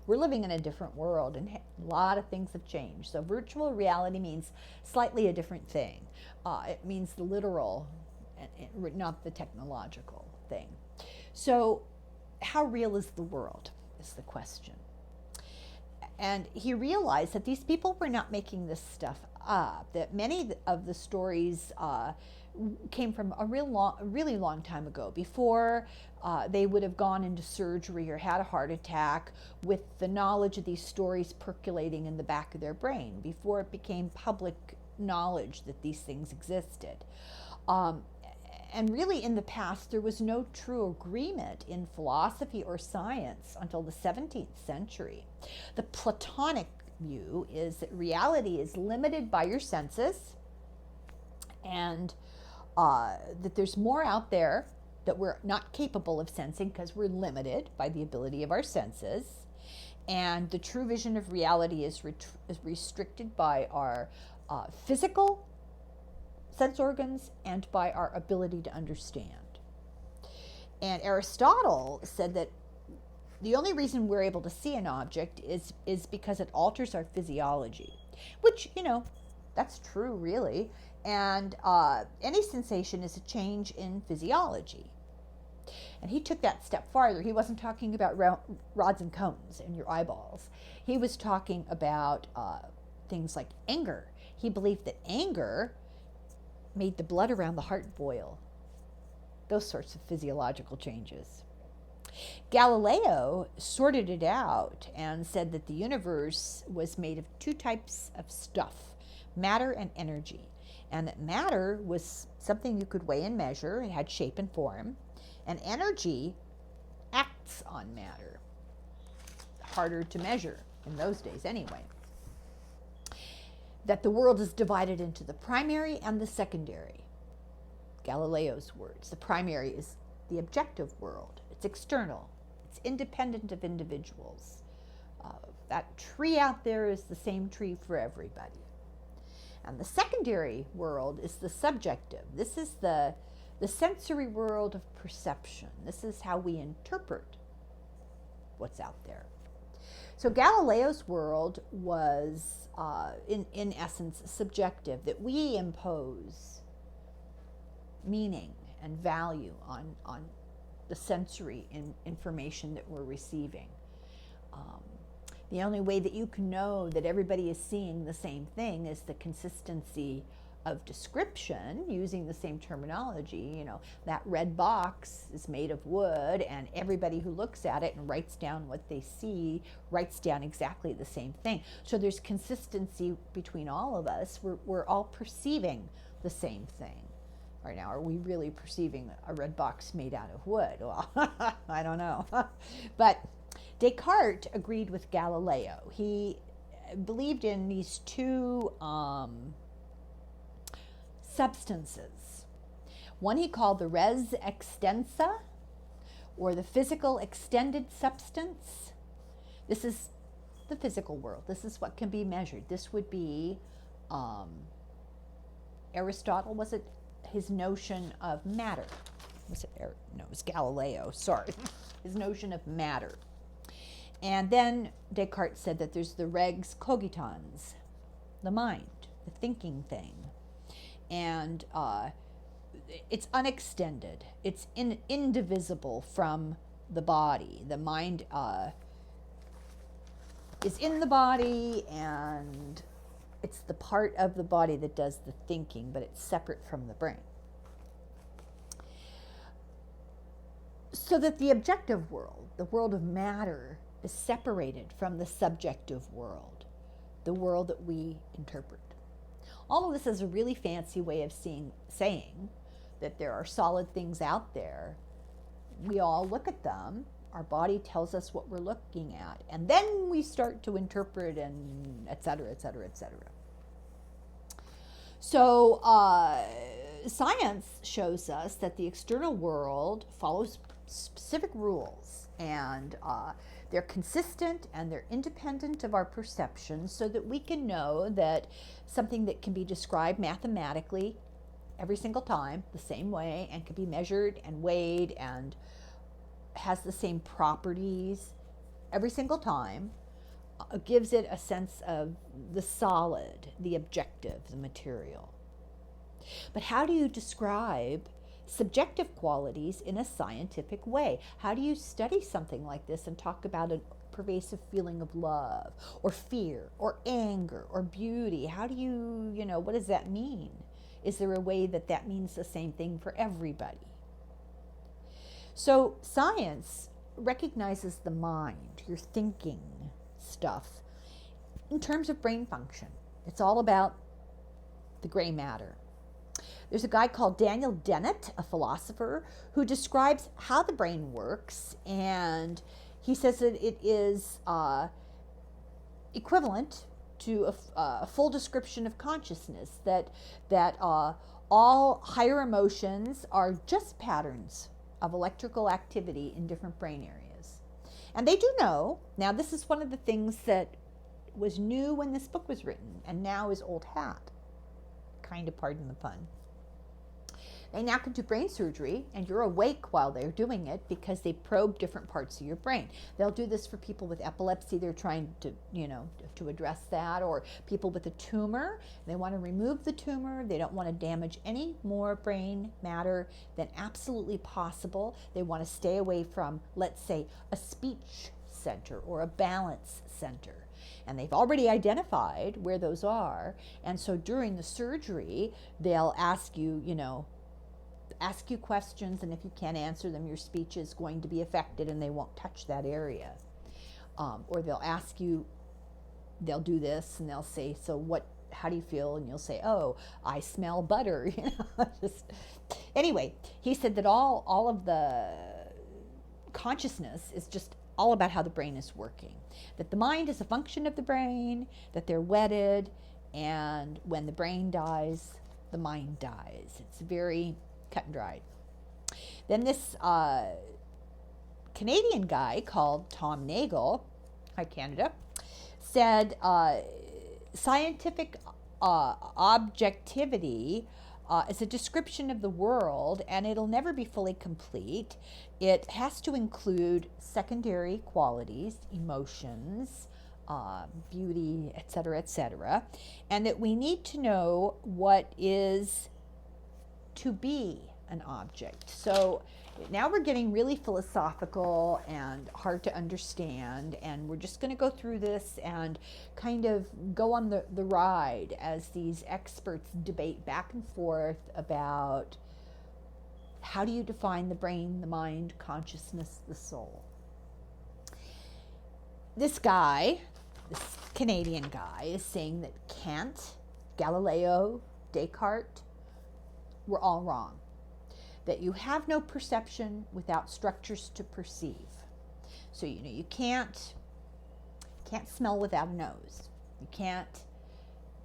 we're living in a different world and a lot of things have changed. So virtual reality means slightly a different thing. It means the literal, not the technological thing. So how real is the world is the question. And he realized that these people were not making this stuff up, that many of the stories came from a really long time ago, before they would have gone into surgery or had a heart attack, with the knowledge of these stories percolating in the back of their brain, before it became public knowledge that these things existed. And really, in the past, there was no true agreement in philosophy or science until the 17th century. The Platonic view is that reality is limited by your senses, and that there's more out there that we're not capable of sensing because we're limited by the ability of our senses. And the true vision of reality is restricted by our physical sense organs and by our ability to understand. And Aristotle said that the only reason we're able to see an object is because it alters our physiology, which, That's true, really. And any sensation is a change in physiology. And he took that step farther. He wasn't talking about rods and cones in your eyeballs. He was talking about things like anger. He believed that anger made the blood around the heart boil. Those sorts of physiological changes. Galileo sorted it out and said that the universe was made of two types of stuff, matter and energy. And that matter was something you could weigh and measure. It had shape and form. And energy acts on matter. Harder to measure in those days anyway. That the world is divided into the primary and the secondary. Galileo's words. The primary is the objective world. It's external. It's independent of individuals. That tree out there is the same tree for everybody. And the secondary world is the subjective. This is the sensory world of perception. This is how we interpret what's out there. So Galileo's world was, in essence, subjective, that we impose meaning and value on the sensory information that we're receiving. The only way that you can know that everybody is seeing the same thing is the consistency of description using the same terminology. You know, that red box is made of wood, and everybody who looks at it and writes down what they see writes down exactly the same thing. So there's consistency between all of us. We're all perceiving the same thing. Right now, are we really perceiving a red box made out of wood? Well, I don't know. But Descartes agreed with Galileo. He believed in these two substances. One he called the res extensa, or the physical extended substance. This is the physical world. This is what can be measured. This would be Aristotle, was it? His notion of matter. Was it? No, it was Galileo, sorry. His notion of matter. And then Descartes said that there's the regs cogitans, the mind, the thinking thing. And it's unextended. It's indivisible from the body. The mind is in the body, and it's the part of the body that does the thinking, but it's separate from the brain. So that the objective world, the world of matter, is separated from the subjective world, the world that we interpret. All of this is a really fancy way of saying that there are solid things out there. We all look at them. Our body tells us what we're looking at. And then we start to interpret, and et cetera, et cetera, et cetera. So science shows us that the external world follows specific rules, and they're consistent and they're independent of our perception, so that we can know that something that can be described mathematically every single time the same way, and can be measured and weighed and has the same properties every single time, gives it a sense of the solid, the objective, the material. But how do you describe subjective qualities in a scientific way? How do you study something like this and talk about a pervasive feeling of love or fear or anger or beauty? How do you, what does that mean? Is there a way that means the same thing for everybody? So science recognizes the mind, your thinking stuff, in terms of brain function. It's all about the gray matter. There's a guy called Daniel Dennett, a philosopher, who describes how the brain works, and he says that it is equivalent to a full description of consciousness, that all higher emotions are just patterns of electrical activity in different brain areas. And they do know, now this is one of the things that was new when this book was written and now is old hat, kind of, pardon the pun. They now can do brain surgery, and you're awake while they're doing it because they probe different parts of your brain. They'll do this for people with epilepsy. They're trying to, to address that, or people with a tumor. They want to remove the tumor. They don't want to damage any more brain matter than absolutely possible. They want to stay away from, let's say, a speech center or a balance center. And they've already identified where those are. And so during the surgery, they'll ask you, questions, and if you can't answer them, your speech is going to be affected and they won't touch that area. Or they'll ask you, they'll do this and they'll say, so how do you feel? And you'll say, oh, I smell butter. Anyway, he said that all of the consciousness is just all about how the brain is working, that the mind is a function of the brain, that they're wedded, and when the brain dies, the mind dies. It's very cut and dried. Then this Canadian guy called Tom Nagel, hi Canada, said scientific objectivity is a description of the world, and it'll never be fully complete. It has to include secondary qualities, emotions, beauty, etc., and that we need to know what is to be an object. So now we're getting really philosophical and hard to understand, and we're just going to go through this and kind of go on the ride as these experts debate back and forth about how do you define the brain, the mind, consciousness, the soul. This guy, this Canadian guy, is saying that Kant, Galileo, Descartes were all wrong. That you have no perception without structures to perceive. So you can't smell without a nose. You can't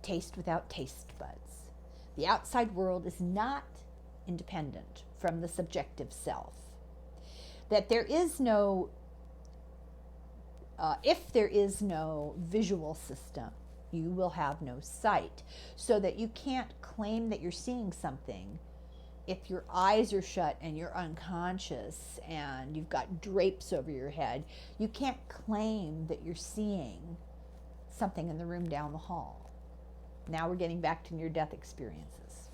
taste without taste buds. The outside world is not independent from the subjective self. That there is no, if there is no visual system, you will have no sight. So that you can't claim that you're seeing something if your eyes are shut and you're unconscious and you've got drapes over your head. You can't claim that you're seeing something in the room down the hall. Now we're getting back to near-death experiences.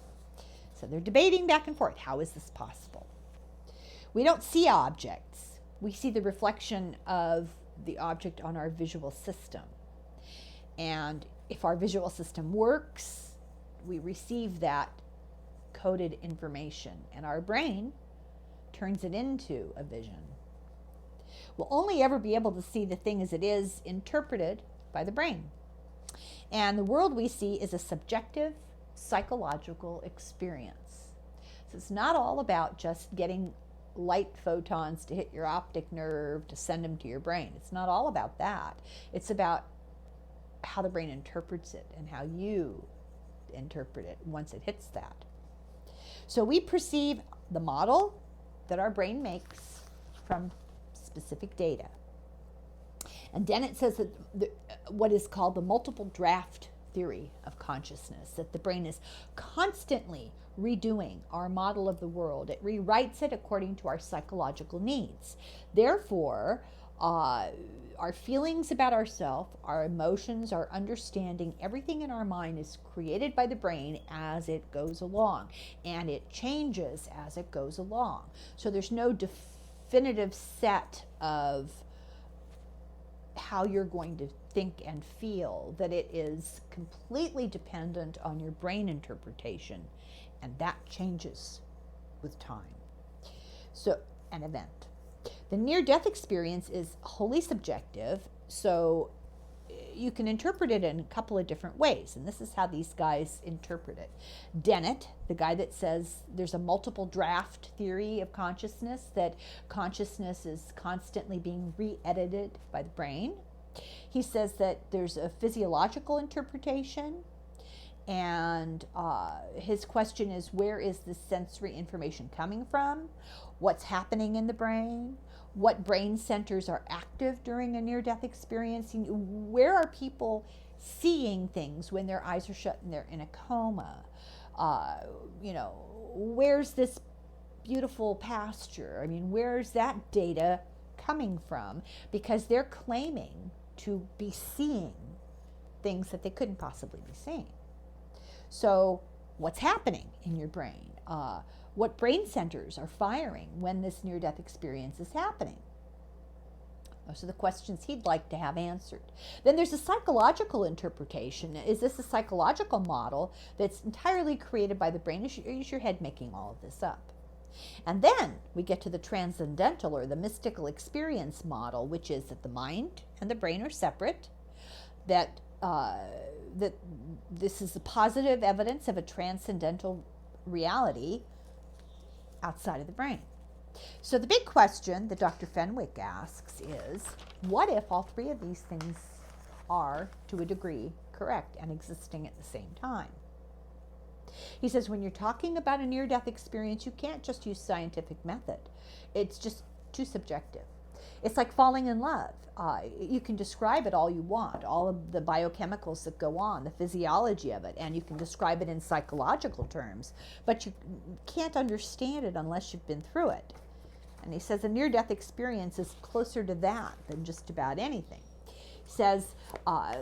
So they're debating back and forth. How is this possible? We don't see objects. We see the reflection of the object on our visual system. And if our visual system works, we receive that coded information, and our brain turns it into a vision. We'll only ever be able to see the thing as it is interpreted by the brain. And the world we see is a subjective psychological experience. So it's not all about just getting light photons to hit your optic nerve to send them to your brain. It's not all about that. It's about how the brain interprets it and how you interpret it once it hits that. So we perceive the model that our brain makes from specific data. And Dennett says that what is called the multiple draft theory of consciousness, that the brain is constantly redoing our model of the world. It rewrites it according to our psychological needs. Therefore, our feelings about ourselves, our emotions, our understanding, everything in our mind is created by the brain as it goes along, and it changes as it goes along. So there's no definitive set of how you're going to think and feel, that it is completely dependent on your brain interpretation, and that changes with time. So, an event. The near-death experience is wholly subjective, so you can interpret it in a couple of different ways, and this is how these guys interpret it. Dennett, the guy that says there's a multiple draft theory of consciousness, that consciousness is constantly being re-edited by the brain. He says that there's a physiological interpretation, and his question is, where is the sensory information coming from? What's happening in the brain? What brain centers are active during a near-death experience? Where are people seeing things when their eyes are shut and they're in a coma? uh, you know, where's this beautiful pasture? I mean, where's that data coming from? Because they're claiming to be seeing things that they couldn't possibly be seeing. So, what's happening in your brain? What brain centers are firing when this near-death experience is happening? Those are the questions he'd like to have answered. Then there's a psychological interpretation. Is this a psychological model that's entirely created by the brain? Is your head making all of this up? And then we get to the transcendental or the mystical experience model, which is that the mind and the brain are separate, that this is the positive evidence of a transcendental reality outside of the brain. So the big question that Dr. Fenwick asks is, what if all three of these things are, to a degree, correct and existing at the same time? He says, when you're talking about a near-death experience, you can't just use scientific method. It's just too subjective. It's like falling in love. You can describe it all you want, all of the biochemicals that go on, the physiology of it, and you can describe it in psychological terms, but you can't understand it unless you've been through it. And he says a near-death experience is closer to that than just about anything. He says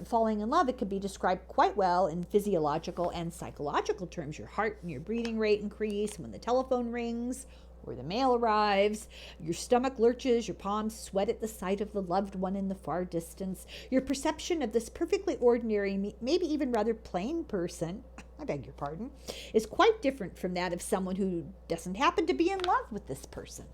falling in love, it can be described quite well in physiological and psychological terms. Your heart and your breathing rate increase when the telephone rings or the mail arrives, your stomach lurches, your palms sweat at the sight of the loved one in the far distance. Your perception of this perfectly ordinary, maybe even rather plain person, I beg your pardon, is quite different from that of someone who doesn't happen to be in love with this person.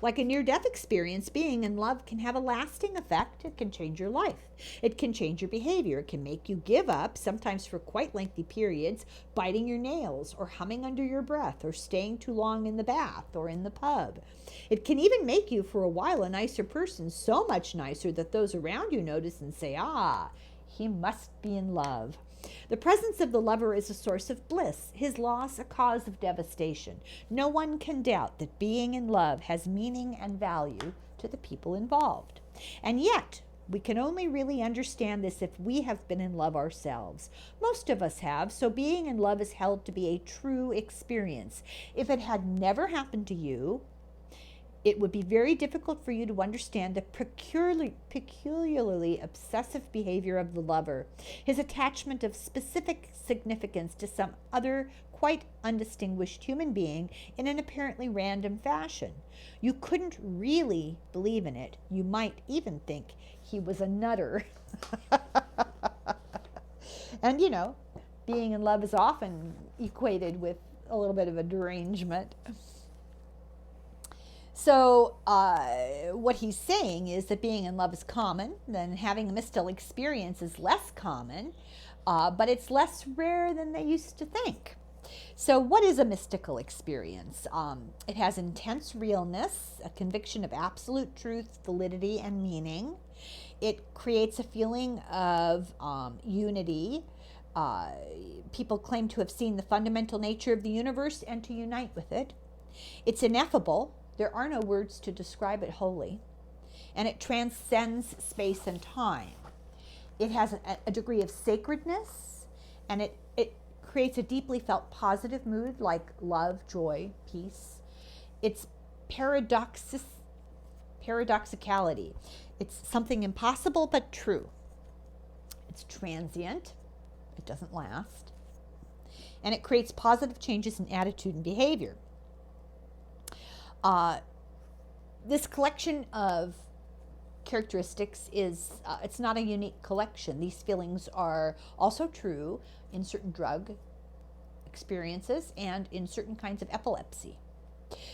Like a near-death experience, being in love can have a lasting effect. It can change your life. It can change your behavior. It can make you give up, sometimes for quite lengthy periods, biting your nails or humming under your breath or staying too long in the bath or in the pub. It can even make you, for a while, a nicer person, so much nicer that those around you notice and say, ah, he must be in love. The presence of the lover is a source of bliss, his loss a cause of devastation. No one can doubt that being in love has meaning and value to the people involved. And yet, we can only really understand this if we have been in love ourselves. Most of us have, so being in love is held to be a true experience. If it had never happened to you, it would be very difficult for you to understand the peculiarly obsessive behavior of the lover, his attachment of specific significance to some other quite undistinguished human being in an apparently random fashion. You couldn't really believe in it. You might even think he was a nutter. And you know, being in love is often equated with a little bit of a derangement. So what he's saying is that being in love is common, then having a mystical experience is less common, but it's less rare than they used to think. So what is a mystical experience? It has intense realness, a conviction of absolute truth, validity, and meaning. It creates a feeling of unity. People claim to have seen the fundamental nature of the universe and to unite with it. It's ineffable. There are no words to describe it wholly, and it transcends space and time. It has a degree of sacredness, and it creates a deeply felt positive mood like love, joy, peace. It's paradoxicality. It's something impossible but true. It's transient. It doesn't last. And it creates positive changes in attitude and behavior. This collection of characteristics is, it's not a unique collection. These feelings are also true in certain drug experiences and in certain kinds of epilepsy.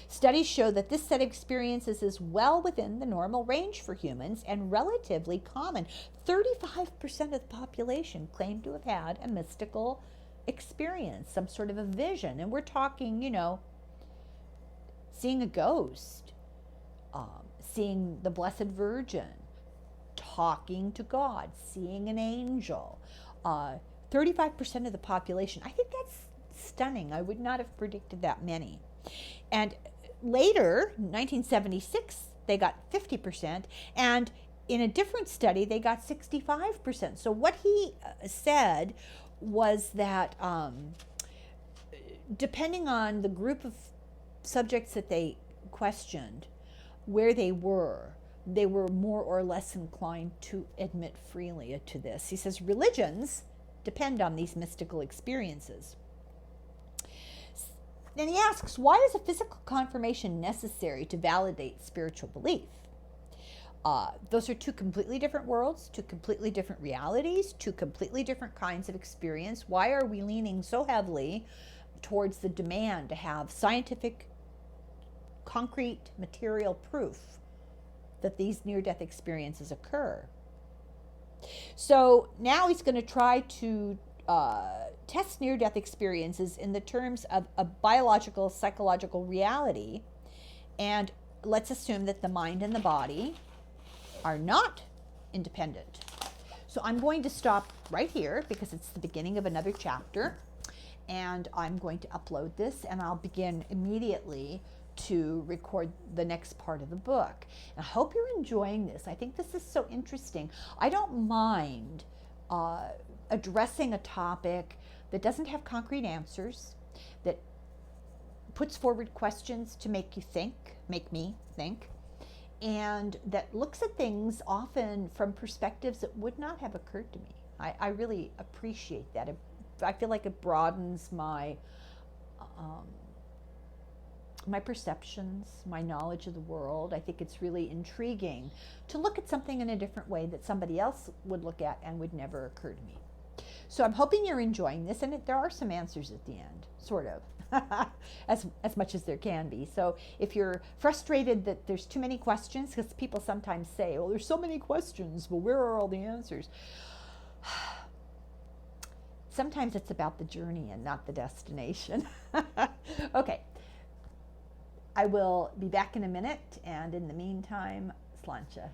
Studies show that this set of experiences is well within the normal range for humans and relatively common. 35% of the population claim to have had a mystical experience, some sort of a vision. And we're talking, you know, seeing a ghost, seeing the Blessed Virgin, talking to God, seeing an angel. 35% of the population. I think that's stunning. I would not have predicted that many. And later, 1976, they got 50%. And in a different study, they got 65%. So what he said was that depending on the group of subjects that they questioned, where they were more or less inclined to admit freely to this. He says religions depend on these mystical experiences. Then he asks, why is a physical confirmation necessary to validate spiritual belief? Those are two completely different worlds, two completely different realities, two completely different kinds of experience. Why are we leaning so heavily towards the demand to have scientific, concrete, material proof that these near-death experiences occur? So now he's going to try to test near-death experiences in the terms of a biological, psychological reality. And let's assume that the mind and the body are not independent. So I'm going to stop right here because it's the beginning of another chapter. And I'm going to upload this, and I'll begin immediately to record the next part of the book. And I hope you're enjoying this. I think this is so interesting. I don't mind addressing a topic that doesn't have concrete answers, that puts forward questions to make you think, make me think, and that looks at things often from perspectives that would not have occurred to me. I really appreciate that. I feel like it broadens my my perceptions, my knowledge of the world. I think it's really intriguing to look at something in a different way that somebody else would look at and would never occur to me. So I'm hoping you're enjoying this, and there are some answers at the end, sort of, as much as there can be. So if you're frustrated that there's too many questions, because people sometimes say, "Oh, there's so many questions, but where are all the answers?" Sometimes it's about the journey and not the destination. Okay. I will be back in a minute, and in the meantime, sláinte.